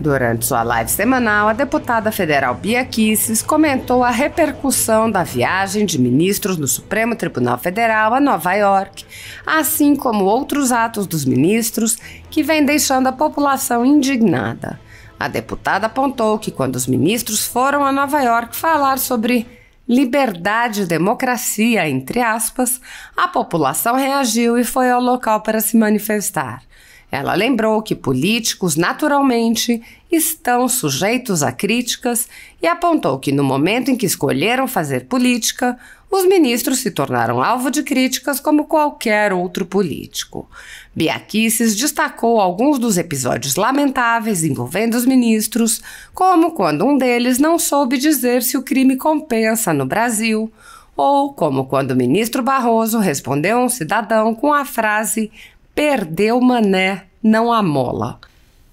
Durante sua live semanal, a deputada federal Bia Kicis comentou a repercussão da viagem de ministros do Supremo Tribunal Federal a Nova York, assim como outros atos dos ministros que vêm deixando a população indignada. A deputada apontou que quando os ministros foram a Nova York falar sobre liberdade e democracia, entre aspas, a população reagiu e foi ao local para se manifestar. Ela lembrou que políticos, naturalmente, estão sujeitos a críticas e apontou que no momento em que escolheram fazer política, os ministros se tornaram alvo de críticas como qualquer outro político. Bia Kicis destacou alguns dos episódios lamentáveis envolvendo os ministros, como quando um deles não soube dizer se o crime compensa no Brasil, ou como quando o ministro Barroso respondeu a um cidadão com a frase "perdeu mané, não amola".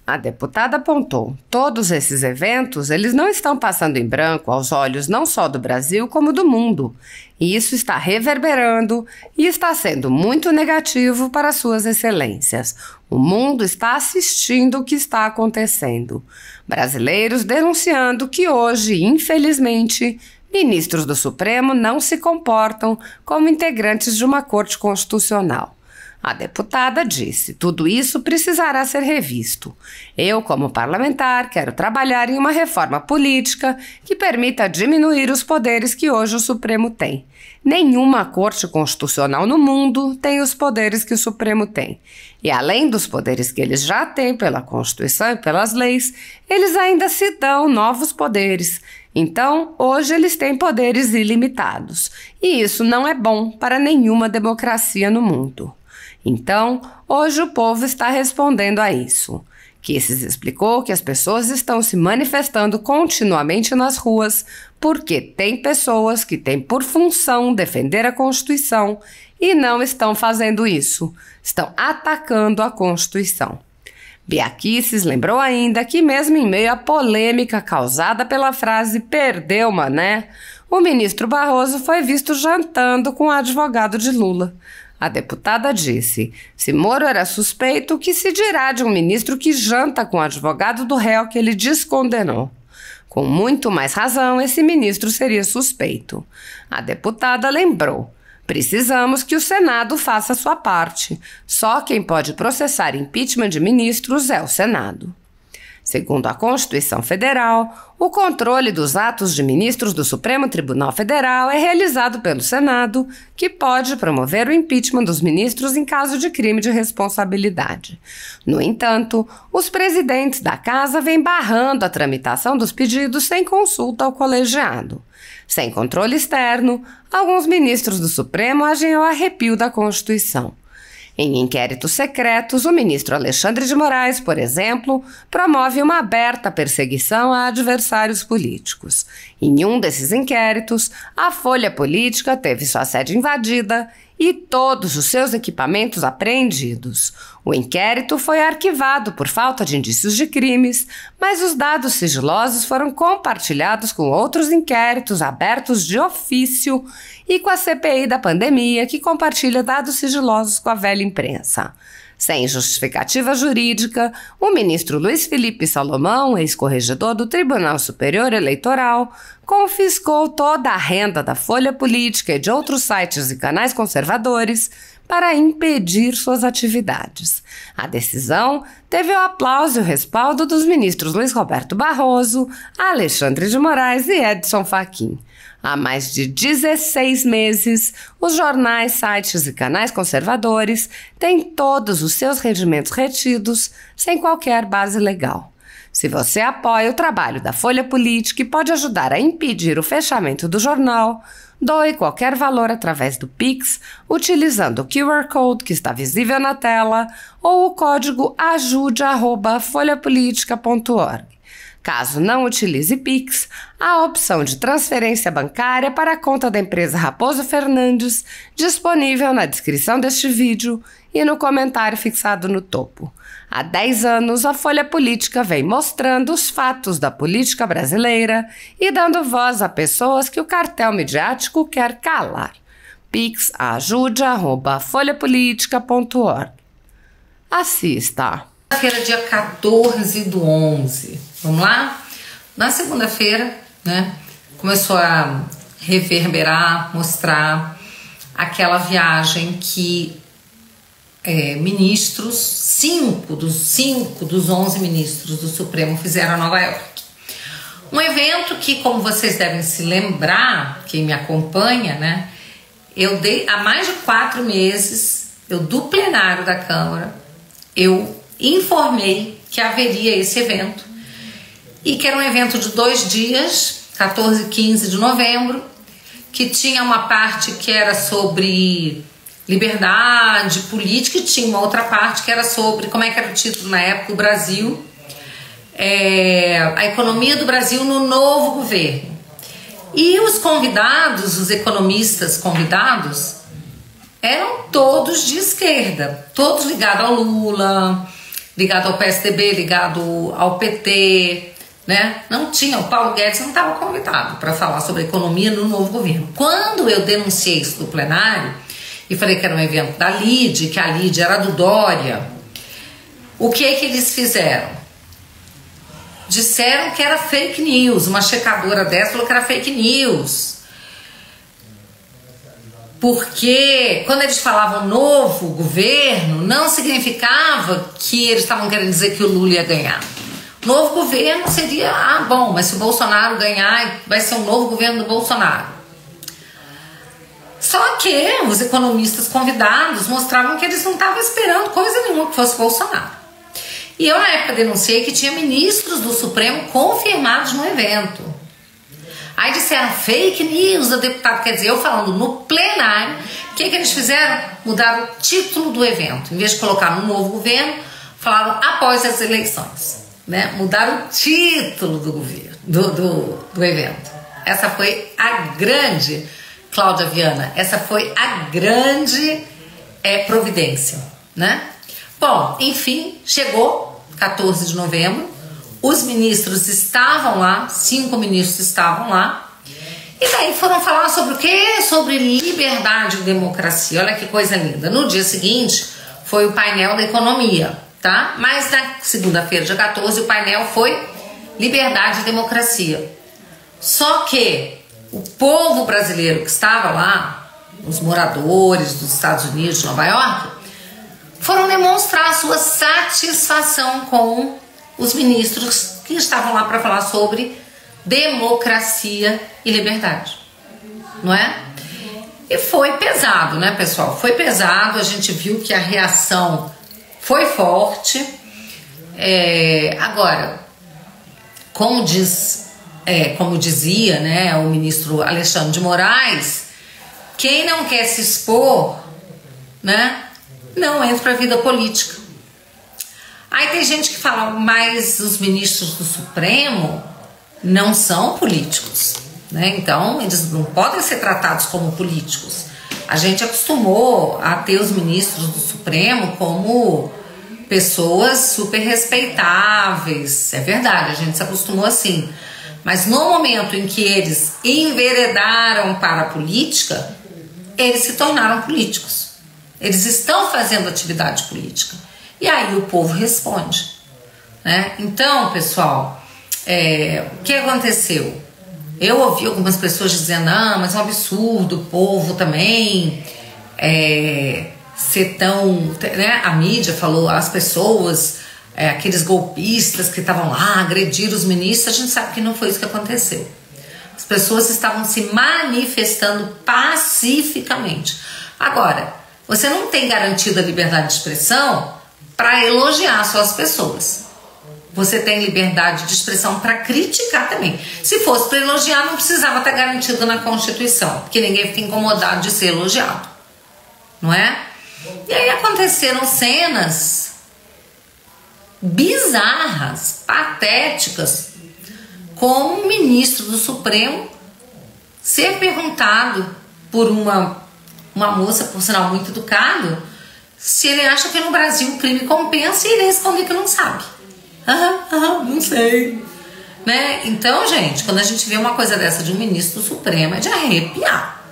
A deputada apontou: todos esses eventos, eles não estão passando em branco aos olhos não só do Brasil, como do mundo. E isso está reverberando e está sendo muito negativo para suas excelências. O mundo está assistindo o que está acontecendo. Brasileiros denunciando que hoje, infelizmente, ministros do Supremo não se comportam como integrantes de uma corte constitucional. A deputada disse: tudo isso precisará ser revisto. Eu, como parlamentar, quero trabalhar em uma reforma política que permita diminuir os poderes que hoje o Supremo tem. Nenhuma corte constitucional no mundo tem os poderes que o Supremo tem. E além dos poderes que eles já têm pela Constituição e pelas leis, eles ainda se dão novos poderes. Então, hoje eles têm poderes ilimitados. E isso não é bom para nenhuma democracia no mundo. Então, hoje o povo está respondendo a isso. Kicis explicou que as pessoas estão se manifestando continuamente nas ruas porque tem pessoas que têm por função defender a Constituição e não estão fazendo isso, estão atacando a Constituição. Bia Kicis lembrou ainda que mesmo em meio à polêmica causada pela frase "perdeu mané", o ministro Barroso foi visto jantando com o advogado de Lula. A deputada disse: se Moro era suspeito, o que se dirá de um ministro que janta com o advogado do réu que ele descondenou? Com muito mais razão, esse ministro seria suspeito. A deputada lembrou: precisamos que o Senado faça sua parte. Só quem pode processar impeachment de ministros é o Senado. Segundo a Constituição Federal, o controle dos atos de ministros do Supremo Tribunal Federal é realizado pelo Senado, que pode promover o impeachment dos ministros em caso de crime de responsabilidade. No entanto, os presidentes da Casa vêm barrando a tramitação dos pedidos sem consulta ao colegiado. Sem controle externo, alguns ministros do Supremo agem ao arrepio da Constituição. Em inquéritos secretos, o ministro Alexandre de Moraes, por exemplo, promove uma aberta perseguição a adversários políticos. Em um desses inquéritos, a Folha Política teve sua sede invadida e todos os seus equipamentos apreendidos. O inquérito foi arquivado por falta de indícios de crimes, mas os dados sigilosos foram compartilhados com outros inquéritos abertos de ofício e com a CPI da pandemia, que compartilha dados sigilosos com a velha imprensa. Sem justificativa jurídica, o ministro Luiz Felipe Salomão, ex-corregedor do Tribunal Superior Eleitoral, confiscou toda a renda da Folha Política e de outros sites e canais conservadores para impedir suas atividades. A decisão teve o aplauso e o respaldo dos ministros Luiz Roberto Barroso, Alexandre de Moraes e Edson Fachin. Há mais de 16 meses, os jornais, sites e canais conservadores têm todos os seus rendimentos retidos sem qualquer base legal. Se você apoia o trabalho da Folha Política e pode ajudar a impedir o fechamento do jornal, doe qualquer valor através do Pix, utilizando o QR Code que está visível na tela ou o código ajude@folhapolitica.org. Caso não utilize Pix, há a opção de transferência bancária para a conta da empresa Raposo Fernandes, disponível na descrição deste vídeo e no comentário fixado no topo. Há 10 anos, a Folha Política vem mostrando os fatos da política brasileira e dando voz a pessoas que o cartel midiático quer calar. Pix@ajude@folhapolitica.org. Assista! Segunda-feira, dia 14/11. Vamos lá? Na segunda-feira, né, começou a reverberar, mostrar aquela viagem que ministros, 5 dos 11 ministros do Supremo fizeram a Nova York. Um evento que, como vocês devem se lembrar, quem me acompanha, né, eu dei há mais de 4 meses, do plenário da Câmara, eu informei que haveria esse evento e que era um evento de 2 dias, 14 e 15 de novembro, que tinha uma parte que era sobre liberdade política e tinha uma outra parte que era sobre, como é que era o título na época, o Brasil, a economia do Brasil no novo governo. E os convidados, os economistas convidados, eram todos de esquerda, todos ligados ao Lula, ligados ao PSDB, ligado ao PT, né? Não tinha, o Paulo Guedes não estava convidado para falar sobre a economia no novo governo. Quando eu denunciei isso no plenário e falei que era um evento da Lide, que a Lide era do Dória, o que é que eles fizeram? Disseram que era fake news, uma checadora dessa falou que era fake news. Porque quando eles falavam novo governo, não significava que eles estavam querendo dizer que o Lula ia ganhar. Novo governo seria, bom, mas se o Bolsonaro ganhar, vai ser um novo governo do Bolsonaro. Só que os economistas convidados mostravam que eles não estavam esperando coisa nenhuma que fosse Bolsonaro. E eu na época denunciei que tinha ministros do Supremo confirmados no evento. Aí disseram fake news do deputado, quer dizer, eu falando no plenário, o que eles fizeram? Mudaram o título do evento. Em vez de colocar no novo governo, falaram após as eleições. Né? Mudaram o título do governo, do evento. Essa foi a grande, Cláudia Viana, essa foi a grande providência, né? Bom, enfim, chegou 14 de novembro, os ministros estavam lá, 5 ministros estavam lá, e daí foram falar sobre o quê? Sobre liberdade e democracia. Olha que coisa linda. No dia seguinte foi o painel da economia, tá? Mas na segunda-feira, dia 14, o painel foi liberdade e democracia. Só que o povo brasileiro que estava lá, os moradores dos Estados Unidos, de Nova York, foram demonstrar a sua satisfação com os ministros que estavam lá para falar sobre democracia e liberdade, não é? E foi pesado, né, pessoal? Foi pesado, a gente viu que a reação foi forte. Agora, como dizia, né, o ministro Alexandre de Moraes, quem não quer se expor, né, não entra para a vida política. Aí tem gente que fala, mas os ministros do Supremo não são políticos, né? Então eles não podem ser tratados como políticos. A gente acostumou a ter os ministros do Supremo como pessoas super respeitáveis. É verdade, a gente se acostumou assim. Mas no momento em que eles enveredaram para a política, eles se tornaram políticos. Eles estão fazendo atividade política. E aí o povo responde, né? Então, pessoal, o que aconteceu? Eu ouvi algumas pessoas dizendo, mas é um absurdo o povo também ser tão... Né? A mídia falou, as pessoas, aqueles golpistas que estavam lá, agrediram os ministros, a gente sabe que não foi isso que aconteceu. As pessoas estavam se manifestando pacificamente. Agora, você não tem garantido a liberdade de expressão para elogiar só as pessoas. Você tem liberdade de expressão para criticar também. Se fosse para elogiar, não precisava estar garantido na Constituição, porque ninguém fica incomodado de ser elogiado, não é? E aí aconteceram cenas bizarras, patéticas, como um ministro do Supremo ser perguntado por uma moça, por sinal muito educado, se ele acha que no Brasil o crime compensa, e ele responder que não sabe. Não sei. Né? Então, gente, quando a gente vê uma coisa dessa de um ministro do Supremo, é de arrepiar.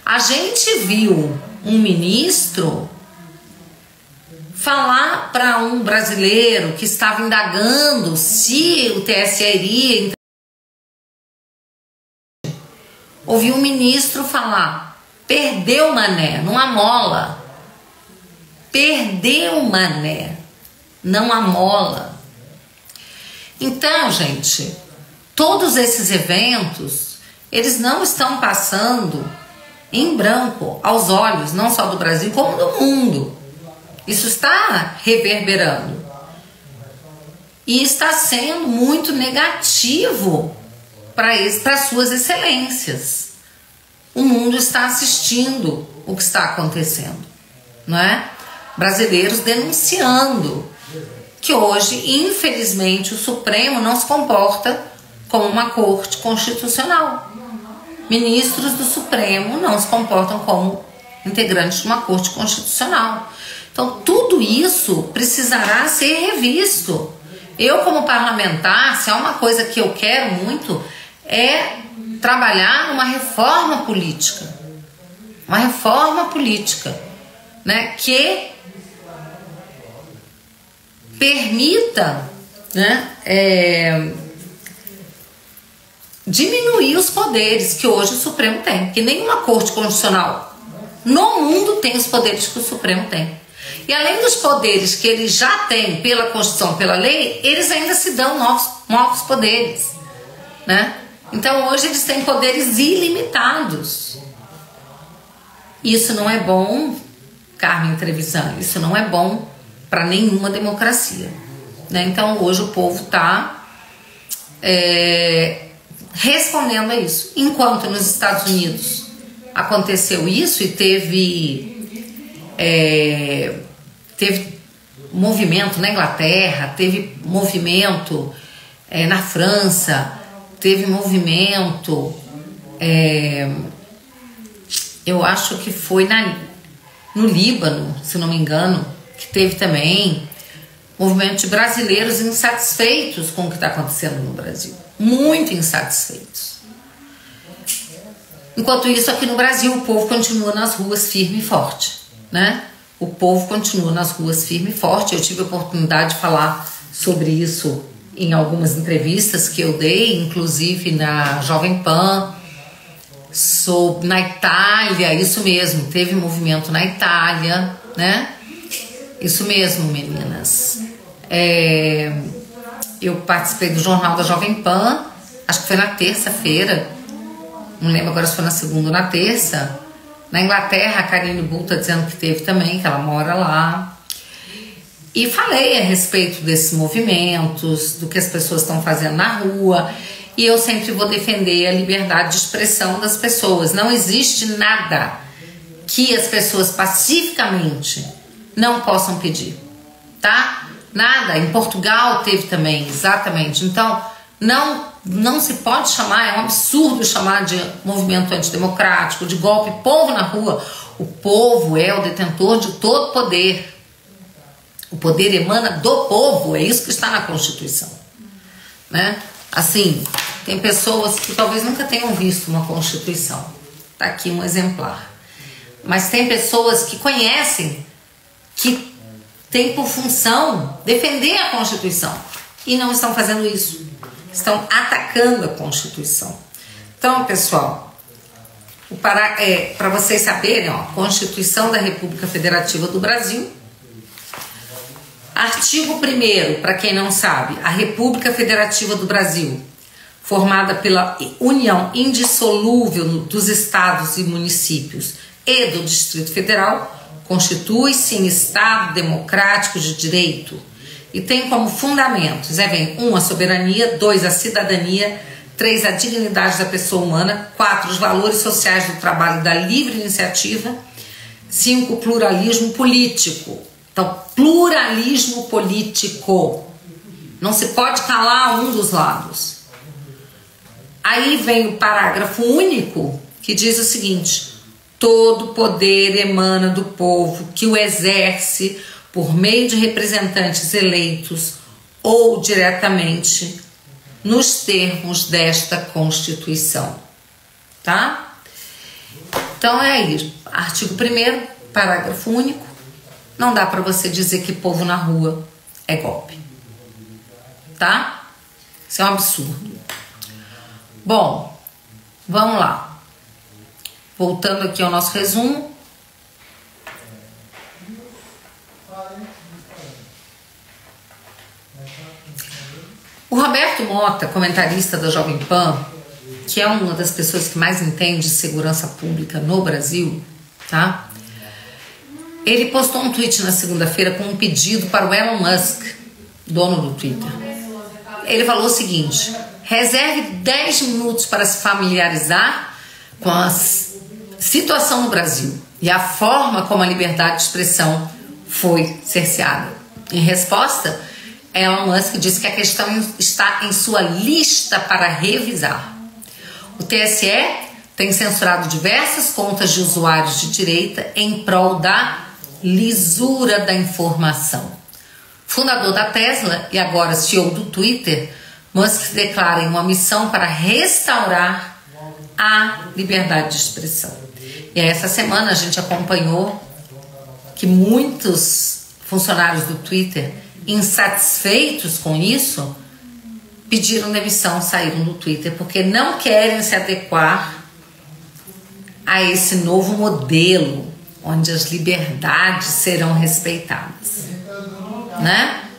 A gente viu um ministro falar para um brasileiro que estava indagando se o TSE iria, ouvir um ministro falar: perdeu, mané, não amola. Perdeu, mané, não amola. Então, gente, todos esses eventos, eles não estão passando em branco aos olhos, não só do Brasil, como do mundo. Isso está reverberando. E está sendo muito negativo para suas excelências. O mundo está assistindo o que está acontecendo, não é? Brasileiros denunciando que hoje, infelizmente, o Supremo não se comporta como uma corte constitucional. Ministros do Supremo não se comportam como integrantes de uma corte constitucional. Então, tudo isso precisará ser revisto. Eu, como parlamentar, se há uma coisa que eu quero muito, é trabalhar numa reforma política. Uma reforma política, né, que permita, né, diminuir os poderes que hoje o Supremo tem. Porque nenhuma corte constitucional no mundo tem os poderes que o Supremo tem. E além dos poderes que ele já tem pela Constituição, pela lei, eles ainda se dão novos poderes, né? Então hoje eles têm poderes ilimitados. Isso não é bom, Carmen Trevisan, isso não é bom para nenhuma democracia, né? Então hoje o povo está respondendo a isso. Enquanto nos Estados Unidos aconteceu isso e teve movimento na Inglaterra, teve movimento na França, teve movimento, eu acho que foi no Líbano, se não me engano, que teve também movimento de brasileiros insatisfeitos com o que está acontecendo no Brasil, muito insatisfeitos. Enquanto isso, aqui no Brasil, o povo continua nas ruas firme e forte, né? O povo continua nas ruas firme e forte. Eu tive a oportunidade de falar sobre isso em algumas entrevistas que eu dei, inclusive na Jovem Pan, na Itália, isso mesmo, teve movimento na Itália, né? Isso mesmo, meninas. Eu participei do Jornal da Jovem Pan, acho que foi na terça-feira, não lembro agora se foi na segunda ou na terça. Na Inglaterra, a Karine Bull está dizendo que teve também, que ela mora lá. E falei a respeito desses movimentos, do que as pessoas estão fazendo na rua. E eu sempre vou defender a liberdade de expressão das pessoas. Não existe nada que as pessoas pacificamente não possam pedir, tá? Nada. Em Portugal teve também, exatamente. Então, não se pode chamar, é um absurdo chamar de movimento antidemocrático, de golpe. Povo na rua. O povo é o detentor de todo poder. O poder emana do povo, é isso que está na Constituição, né? Assim, tem pessoas que talvez nunca tenham visto uma Constituição. Tá aqui um exemplar. Mas tem pessoas que conhecem, que têm por função defender a Constituição e não estão fazendo isso. Estão atacando a Constituição. Então, pessoal, para vocês saberem, ó, Constituição da República Federativa do Brasil, artigo 1º, para quem não sabe, a República Federativa do Brasil, formada pela união indissolúvel dos estados e municípios e do Distrito Federal, constitui-se em Estado democrático de direito e tem como fundamentos, 1, a soberania, 2, a cidadania, 3, a dignidade da pessoa humana, 4, os valores sociais do trabalho e da livre iniciativa, 5, o pluralismo político. Então, pluralismo político. Não se pode calar um dos lados. Aí vem o parágrafo único que diz o seguinte: todo poder emana do povo que o exerce por meio de representantes eleitos ou diretamente nos termos desta Constituição. Tá? Então é isso. Artigo 1º, parágrafo único. não dá para você dizer que povo na rua é golpe. Tá? Isso é um absurdo. Bom, vamos lá. Voltando aqui ao nosso resumo. O Roberto Mota, comentarista da Jovem Pan, que é uma das pessoas que mais entende de segurança pública no Brasil, tá? Ele postou um tweet na segunda-feira com um pedido para o Elon Musk, dono do Twitter. Ele falou o seguinte: reserve 10 minutos para se familiarizar com a situação no Brasil e a forma como a liberdade de expressão foi cerceada. Em resposta, Elon Musk disse que a questão está em sua lista para revisar. O TSE tem censurado diversas contas de usuários de direita em prol da lisura da informação. Fundador da Tesla e agora CEO do Twitter, Musk declara em uma missão para restaurar a liberdade de expressão. E essa semana a gente acompanhou que muitos funcionários do Twitter, insatisfeitos com isso, pediram demissão, saíram do Twitter, porque não querem se adequar a esse novo modelo, onde as liberdades serão respeitadas, né?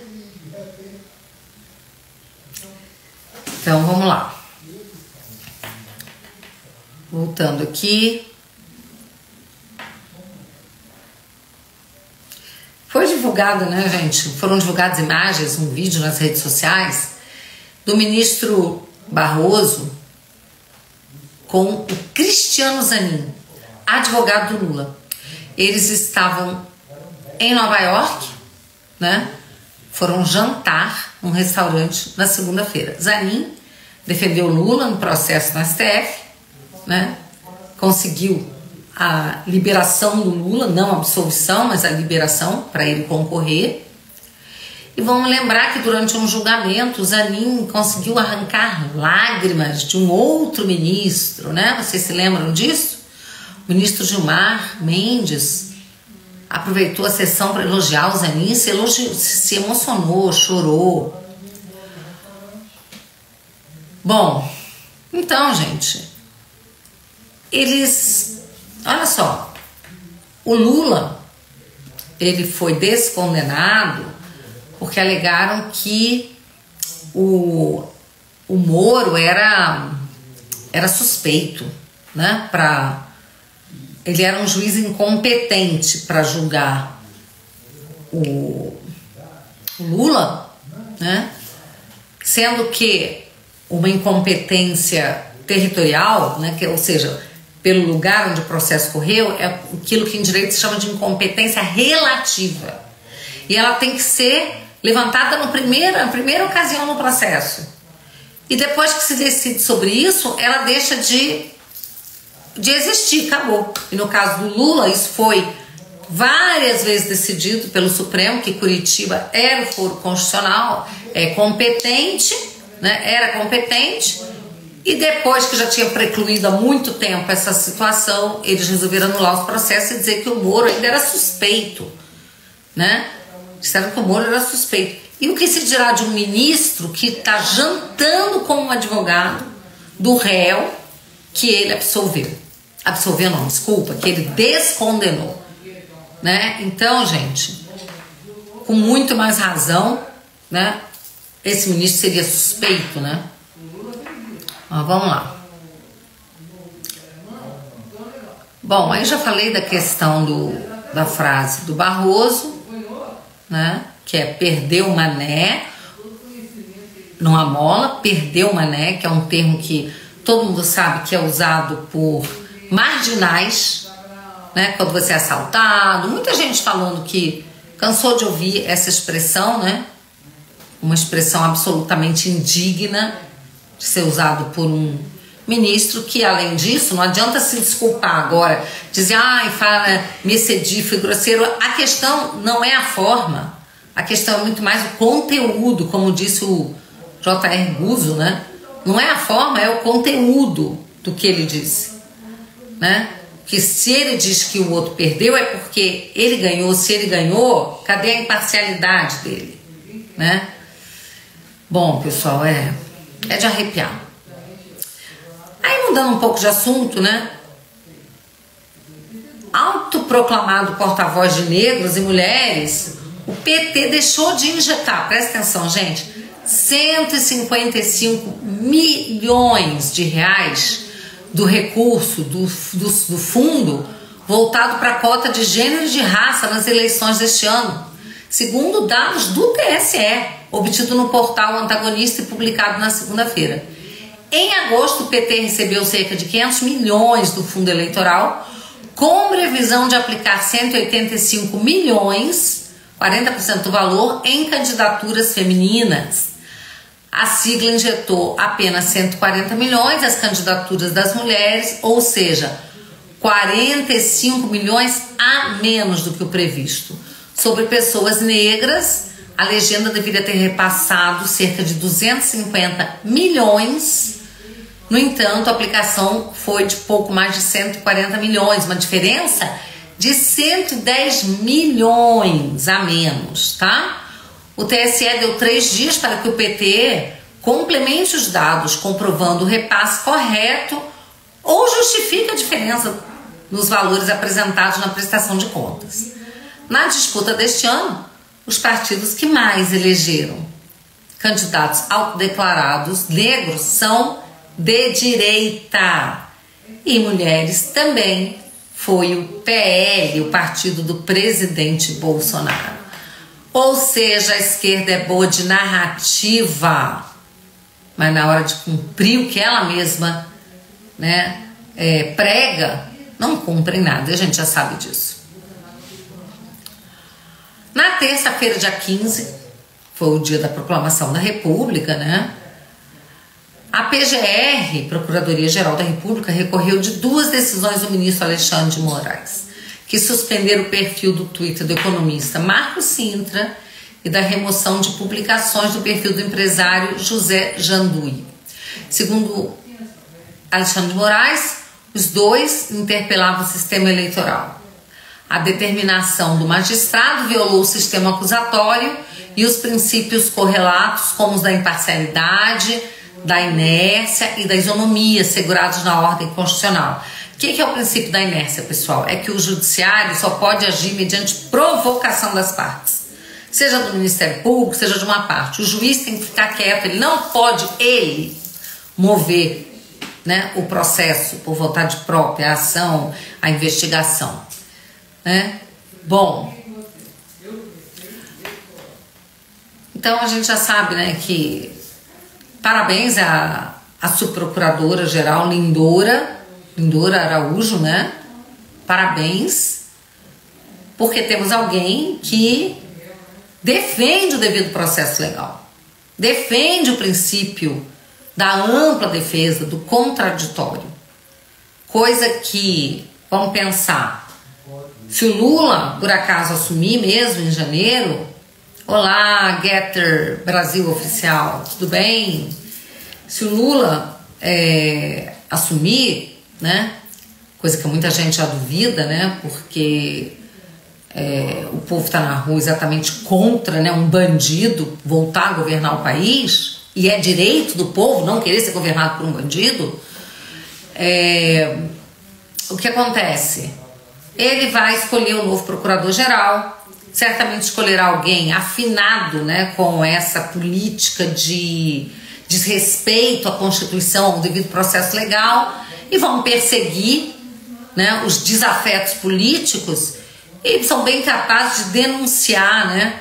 Então, vamos lá. Voltando aqui. Foi divulgado, né, gente? Foram divulgadas imagens, um vídeo nas redes sociais do ministro Barroso com o Cristiano Zanin, advogado do Lula. Eles estavam em Nova York, né? Foram jantar num restaurante na segunda-feira. Zanin defendeu Lula no processo no STF, né? Conseguiu a liberação do Lula, não a absolvição, mas a liberação para ele concorrer. E vamos lembrar que durante um julgamento, Zanin conseguiu arrancar lágrimas de um outro ministro, né? Vocês se lembram disso? O ministro Gilmar Mendes aproveitou a sessão para elogiar o Zanin, se emocionou, chorou. Bom, então, gente, olha só, o Lula, ele foi descondenado porque alegaram que o Moro era suspeito, né? Ele era um juiz incompetente para julgar o Lula, né? Sendo que uma incompetência territorial, né? Ou seja, pelo lugar onde o processo correu, é aquilo que em direito se chama de incompetência relativa. E ela tem que ser levantada na primeira ocasião no processo. E depois que se decide sobre isso, ela deixa de existir, acabou. E no caso do Lula, isso foi várias vezes decidido pelo Supremo, que Curitiba era o foro constitucional, competente, né? Era competente. E depois que já tinha precluído há muito tempo essa situação, eles resolveram anular os processos e dizer que o Moro ainda era suspeito, né? Disseram que o Moro era suspeito. E o que se dirá de um ministro que está jantando com um advogado do réu que ele absolveu? Absolveu não, desculpa, que ele descondenou, né? Então, gente, com muito mais razão, né? Esse ministro seria suspeito, né? Mas vamos lá. Bom, aí já falei da questão da frase do Barroso, né? Que é perder o mané, não amola, perder o mané, que é um termo que todo mundo sabe que é usado por marginais, né? Quando você é assaltado, muita gente falando que cansou de ouvir essa expressão, né? Uma expressão absolutamente indigna de ser usado por um ministro que, além disso, não adianta se desculpar agora, dizer, me excedi, fui grosseiro. A questão não é a forma, a questão é muito mais o conteúdo, como disse o J.R. Guzzo, né? Não é a forma, é o conteúdo do que ele disse, né? que se ele diz que o outro perdeu é porque ele ganhou. Se ele ganhou, cadê a imparcialidade dele, né? Bom, pessoal, é de arrepiar. Aí, mudando um pouco de assunto, né? Autoproclamado porta-voz de negros e mulheres, o PT deixou de injetar, presta atenção, gente, 155 milhões de reais do recurso do fundo voltado para a cota de gênero e de raça nas eleições deste ano, segundo dados do TSE, obtido no portal Antagonista e publicado na segunda-feira. Em agosto, o PT recebeu cerca de 500 milhões do fundo eleitoral, com previsão de aplicar 185 milhões, 40% do valor, em candidaturas femininas. A sigla injetou apenas 140 milhões às candidaturas das mulheres, ou seja, 45 milhões a menos do que o previsto. Sobre pessoas negras, a legenda deveria ter repassado cerca de 250 milhões. No entanto, a aplicação foi de pouco mais de 140 milhões, uma diferença de 110 milhões a menos, tá? O TSE deu 3 dias para que o PT complemente os dados, comprovando o repasse correto ou justifique a diferença nos valores apresentados na prestação de contas. Na disputa deste ano, os partidos que mais elegeram candidatos autodeclarados negros são de direita, e mulheres também foi o PL, o partido do presidente Bolsonaro. Ou seja, a esquerda é boa de narrativa, mas na hora de cumprir o que ela mesma, né, prega, não cumpre nada, a gente já sabe disso. Na terça-feira, dia 15, foi o dia da proclamação da República, né? A PGR, Procuradoria-Geral da República, recorreu de 2 decisões do ministro Alexandre de Moraes, que suspenderam o perfil do Twitter do economista Marco Sintra e da remoção de publicações do perfil do empresário José Janduí. Segundo Alexandre de Moraes, os dois interpelavam o sistema eleitoral. A determinação do magistrado violou o sistema acusatório e os princípios correlatos, como os da imparcialidade, da inércia e da isonomia assegurados na ordem constitucional. O que é o princípio da inércia, pessoal? É que o judiciário só pode agir mediante provocação das partes, seja do Ministério Público, seja de uma parte. O juiz tem que ficar quieto, ele não pode, mover, né, o processo por vontade própria, a ação, a investigação, né? Bom, então a gente já sabe, né, que parabéns à subprocuradora-geral Lindora Araújo, né? Parabéns, porque temos alguém que defende o devido processo legal, defende o princípio da ampla defesa, do contraditório. Coisa que, vamos pensar, se o Lula, por acaso, assumir mesmo em janeiro, olá, Getter Brasil Oficial, tudo bem? Se o Lula assumir, né, coisa que muita gente já duvida, né, porque o povo está na rua exatamente contra, né, um bandido voltar a governar o país, e é direito do povo não querer ser governado por um bandido. O que acontece? Ele vai escolher o novo procurador-geral, certamente escolherá alguém afinado, né, com essa política de desrespeito à Constituição, ao devido processo legal, e vão perseguir, né, os desafetos políticos, e são bem capazes de denunciar, né,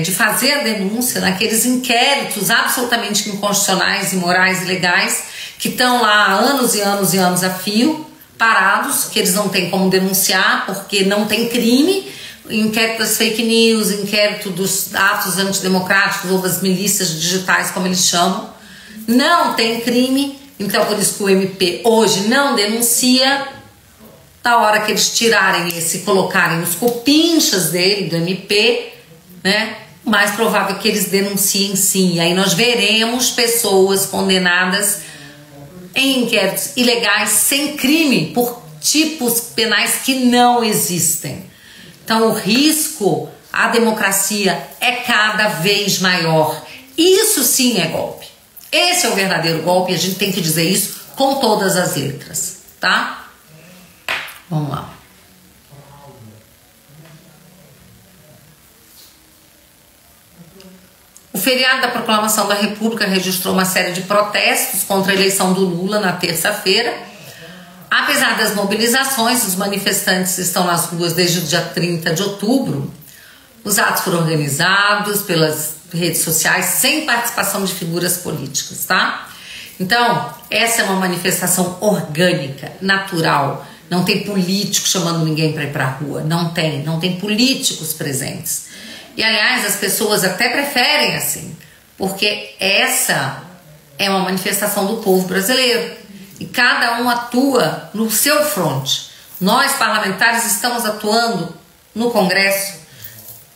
de fazer a denúncia naqueles inquéritos absolutamente inconstitucionais, imorais e legais, que estão lá há anos e anos e anos a fio, parados, que eles não têm como denunciar porque não tem crime. Inquérito das fake news, inquérito dos atos antidemocráticos ou das milícias digitais, como eles chamam, não tem crime. Então por isso que o MP hoje não denuncia. Na hora que eles tirarem esse, colocarem os cupinchas dele, do MP, né, mais provável que eles denunciem sim. E aí nós veremos pessoas condenadas em inquéritos ilegais sem crime por tipos penais que não existem. Então o risco à democracia é cada vez maior. Isso sim é golpe. Esse é o verdadeiro golpe e a gente tem que dizer isso com todas as letras, tá? Vamos lá. O feriado da Proclamação da República registrou uma série de protestos contra a eleição do Lula na terça-feira. Apesar das mobilizações, os manifestantes estão nas ruas desde o dia 30 de outubro. Os atos foram organizados pelas redes sociais sem participação de figuras políticas, tá? Então, essa é uma manifestação orgânica, natural. Não tem político chamando ninguém para ir para a rua. Não tem políticos presentes. E, aliás, as pessoas até preferem assim, porque essa é uma manifestação do povo brasileiro. E cada um atua no seu fronte. Nós, parlamentares, estamos atuando no Congresso.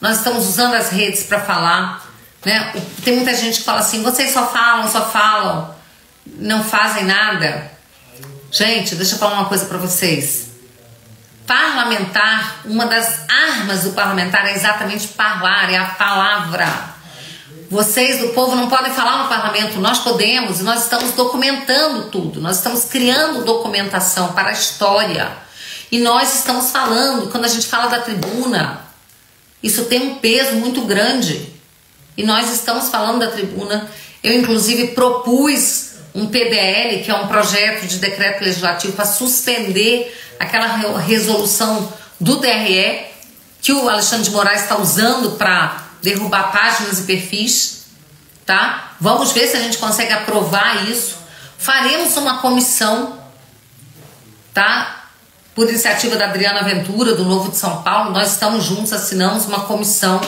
Nós estamos usando as redes para falar, né? Tem muita gente que fala assim, vocês só falam, não fazem nada. Gente, deixa eu falar uma coisa para vocês. Parlamentar, uma das armas do parlamentar é exatamente falar, é a palavra. Vocês do povo não podem falar no parlamento, nós podemos, e nós estamos documentando tudo, nós estamos criando documentação para a história. E nós estamos falando, quando a gente fala da tribuna, isso tem um peso muito grande. E nós estamos falando da tribuna. Eu, inclusive, propus um PDL, que é um projeto de decreto legislativo para suspender aquela resolução do TRE que o Alexandre de Moraes está usando para derrubar páginas e perfis, tá? Vamos ver se a gente consegue aprovar isso. Faremos uma comissão, tá? Por iniciativa da Adriana Ventura, do Novo de São Paulo, nós estamos juntos, assinamos uma comissão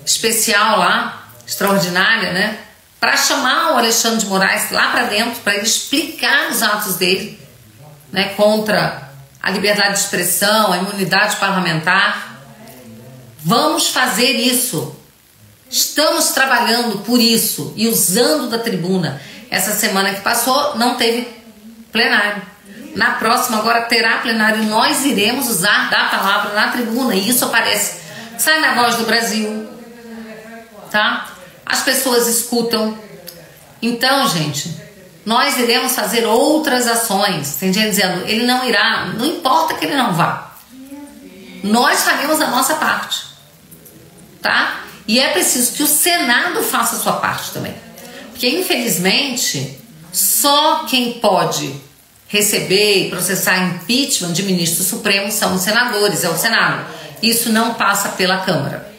especial lá, extraordinária, né? Para chamar o Alexandre de Moraes lá para dentro, para ele explicar os atos dele, né? Contra a liberdade de expressão, a imunidade parlamentar. Vamos fazer isso. Estamos trabalhando por isso e usando da tribuna. Essa semana que passou não teve plenário. Na próxima agora terá plenário e nós iremos usar da palavra na tribuna. E isso aparece, sai na Voz do Brasil, tá? As pessoas escutam. Então, gente, nós iremos fazer outras ações. Tem gente dizendo, ele não irá, não importa que ele não vá. Nós faremos a nossa parte, tá? E é preciso que o Senado faça a sua parte também. Porque, infelizmente, só quem pode receber e processar impeachment de ministro supremo são os senadores, é o Senado. Isso não passa pela Câmara.